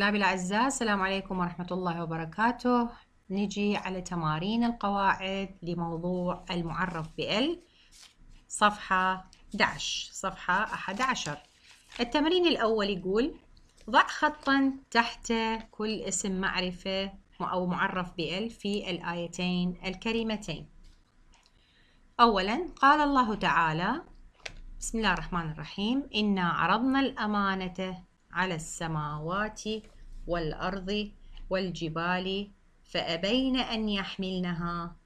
طلابي الأعزاء، السلام عليكم ورحمة الله وبركاته. نجي على تمارين القواعد لموضوع المعرف بال صفحة 11. التمرين الأول يقول: ضع خطا تحت كل اسم معرفة أو معرف بال في الآيتين الكريمتين. أولا قال الله تعالى: بسم الله الرحمن الرحيم: إنا عرضنا الأمانة على السماوات والأرض والجبال فأبين أن يحملنها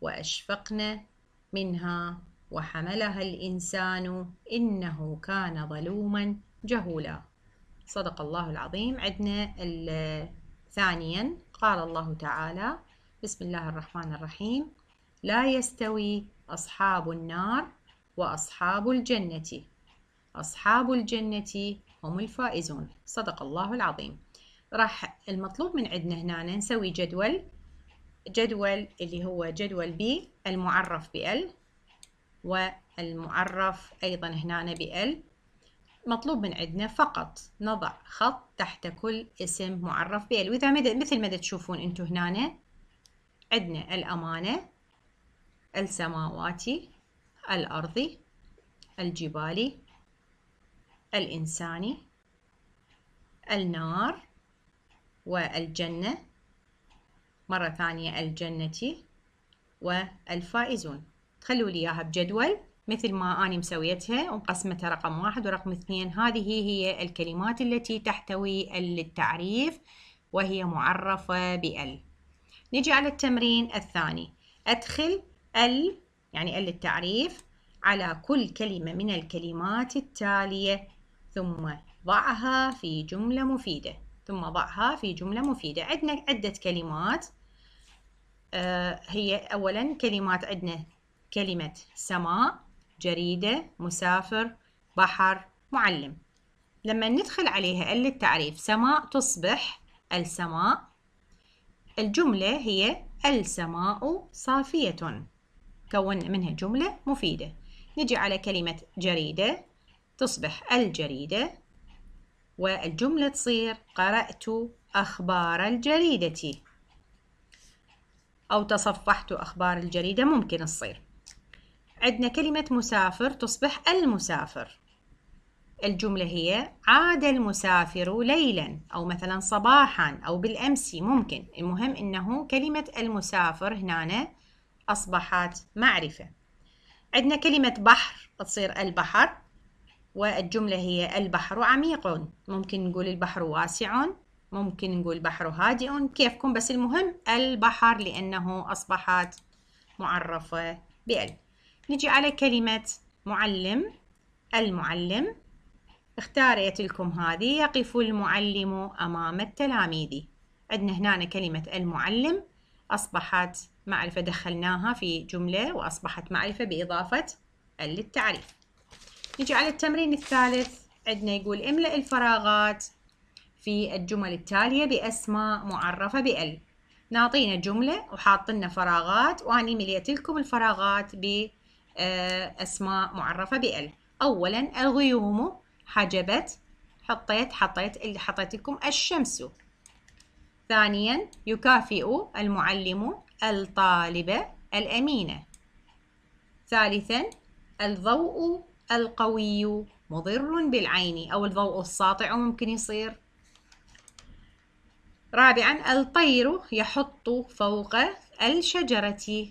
وأشفقن منها وحملها الإنسان إنه كان ظلوما جهولا. صدق الله العظيم. عندنا ثانيا قال الله تعالى: بسم الله الرحمن الرحيم: لا يستوي أصحاب النار وأصحاب الجنة، أصحاب الجنة هم الفائزون. صدق الله العظيم. راح المطلوب من عندنا هنا نسوي جدول اللي هو جدول ب المعرف بال والمعرف أيضا هنا بال. مطلوب من عندنا فقط نضع خط تحت كل اسم معرف بال. وإذا مثل ما تشوفون انتم هنا عندنا الأمانة، السماوات، الأرض، الجبال، الإنسان، النار، والجنة، مرة ثانية الجنة، والفائزون. خلوا لي إياها بجدول مثل ما أنا مسويتها ومقسمتها رقم 1 ورقم 2. هذه هي الكلمات التي تحتوي التعريف وهي معرفة بال. نجي على التمرين الثاني: أدخل يعني التعريف على كل كلمة من الكلمات التالية ثم ضعها في جملة مفيدة. عندنا عدة كلمات. هي أولا كلمات عندنا كلمة سماء، جريدة، مسافر، بحر، معلم. لما ندخل عليها التعريف سماء تصبح السماء. الجملة هي السماء صافية، كون منها جملة مفيدة. نجي على كلمة جريدة تصبح الجريدة، والجملة تصير قرأت أخبار الجريدة أو تصفحت أخبار الجريدة، ممكن تصير. عندنا كلمة مسافر تصبح المسافر. الجملة هي عاد المسافر ليلا أو مثلا صباحا أو بالأمس، ممكن. المهم إنه كلمة المسافر هنا أصبحت معرفة. عندنا كلمة بحر تصير البحر، والجملة هي البحر عميق. ممكن نقول البحر واسع، ممكن نقول البحر هادئ، كيفكم، بس المهم البحر لأنه أصبحت معرفة بال. نجي على كلمة معلم. المعلم اختاريت لكم هذه: يقف المعلم أمام التلاميذ. عندنا هنا كلمة المعلم أصبحت معرفة، دخلناها في جملة وأصبحت معرفة بإضافة للتعريف. نجي على التمرين الثالث. عندنا يقول: املأ الفراغات في الجمل التالية بأسماء معرفة بال. نعطينا جملة وحاطلنا فراغات، وأني مليت لكم الفراغات بأسماء معرفة بال. أولا الغيوم حجبت، حطيت لكم الشمس. ثانيا يكافئ المعلم الطالب الأمينة. ثالثا الضوء القوي مضر بالعين أو الضوء الساطع ممكن يصير. رابعا الطير يحط فوق الشجرة،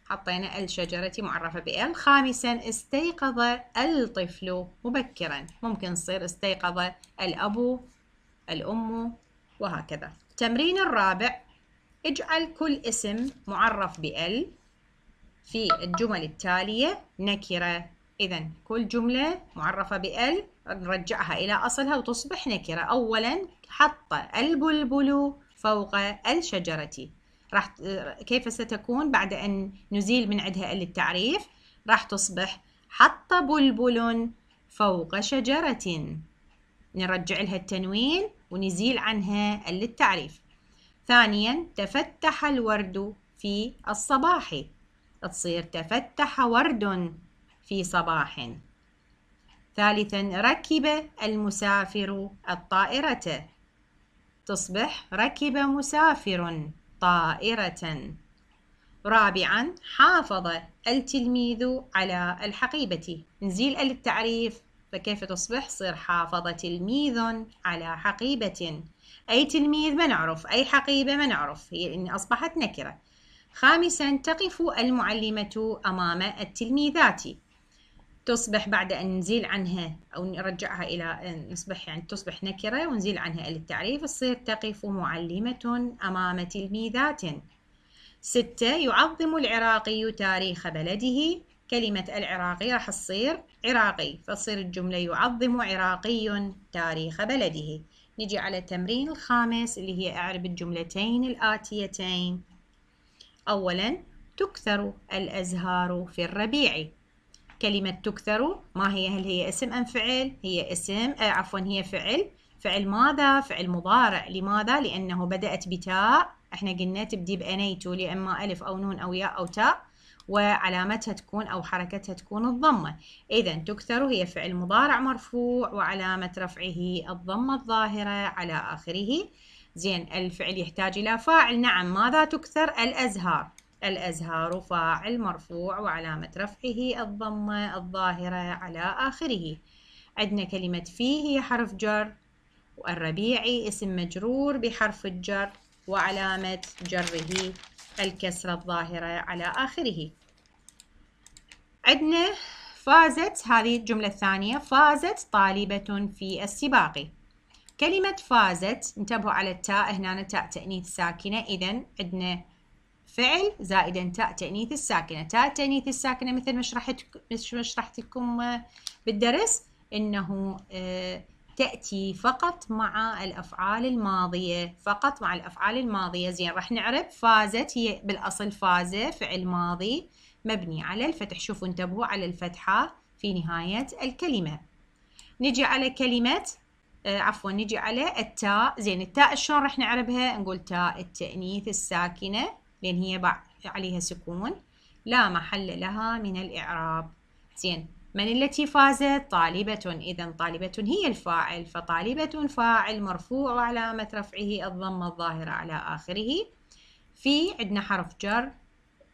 حطينا الشجرة معرفة بال. خامسا استيقظ الطفل مبكرا، ممكن تصير استيقظ الأب، الأم، وهكذا. التمرين الرابع: اجعل كل اسم معرف بال في الجمل التالية نكرة. إذن كل جملة معرفة بال نرجعها إلى أصلها وتصبح نكرة. أولا حط البلبل فوق الشجرة. كيف ستكون بعد أن نزيل من عندها التعريف؟ راح تصبح حط بلبل فوق شجرة. نرجع لها التنوين ونزيل عنها التعريف. ثانيا تفتح الورد في الصباح، تصير تفتح ورد في صباح. ثالثا ركب المسافر الطائرة، تصبح ركب مسافر طائرة. رابعا حافظ التلميذ على الحقيبة. نزيل التعريف، فكيف تصبح؟ صير حافظ تلميذ على حقيبة. أي تلميذ ما نعرف، أي حقيبة ما نعرف، هي إن أصبحت نكرة. خامسا تقف المعلمة أمام التلميذات. تصبح بعد أن نزيل عنها أو نرجعها إلى نصبح يعني تصبح نكرة ونزيل عنها التعريف، تصير تقف معلمة أمام تلميذات. 6 يعظم العراقي تاريخ بلده. كلمة العراقي راح تصير عراقي، فتصير الجملة يعظم عراقي تاريخ بلده. نجي على التمرين الخامس اللي هي أعرب الجملتين الآتيتين. أولا تكثر الأزهار في الربيع. كلمة تكثر ما هي؟ هل هي اسم أم فعل؟ هي اسم، هي فعل. فعل ماذا؟ فعل مضارع. لماذا؟ لأنه بدأت بتاء، احنا قلنا تبدي بأنيت لإما ألف أو نون أو ياء أو تاء، وعلامتها تكون أو حركتها تكون الضمة. إذا تكثر هي فعل مضارع مرفوع وعلامة رفعه الضمة الظاهرة على آخره. زين، الفعل يحتاج إلى فاعل. نعم، ماذا تكثر؟ الأزهار. الأزهار فاعل مرفوع وعلامة رفعه الضمة الظاهرة على آخره. عندنا كلمة في هي حرف جر، والربيعي اسم مجرور بحرف الجر وعلامة جره الكسرة الظاهرة على آخره. عندنا فازت، هذه الجملة الثانية، فازت طالبة في السباق. كلمة فازت، انتبهوا على التاء هنا، تاء تأنيث ساكنة، إذن عندنا فعل زائدا تاء تأنيث الساكنة. تاء التأنيث الساكنة مثل ما شرحت لكم بالدرس إنه تأتي فقط مع الأفعال الماضية، فقط مع الأفعال الماضية. زين، راح نعرف فازت هي بالأصل فازة فعل ماضي مبني على الفتح. شوفوا انتبهوا على الفتحة في نهاية الكلمة. نجي على كلمة نجي على التاء. زين، التاء شلون راح نعربها؟ نقول تاء التأنيث الساكنة لأن هي عليها سكون لا محل لها من الإعراب. زين، من التي فازت؟ طالبة. إذن طالبة هي الفاعل، فطالبة فاعل مرفوع وعلامة رفعه الضمة الظاهرة على آخره. في عندنا حرف جر،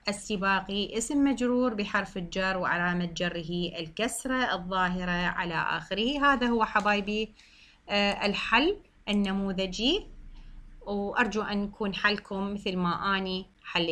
السباقي اسم مجرور بحرف الجر وعلامة جره الكسرة الظاهرة على آخره. هذا هو حبايبي الحل النموذجي، وأرجو أن يكون حلكم مثل ما أني حليت.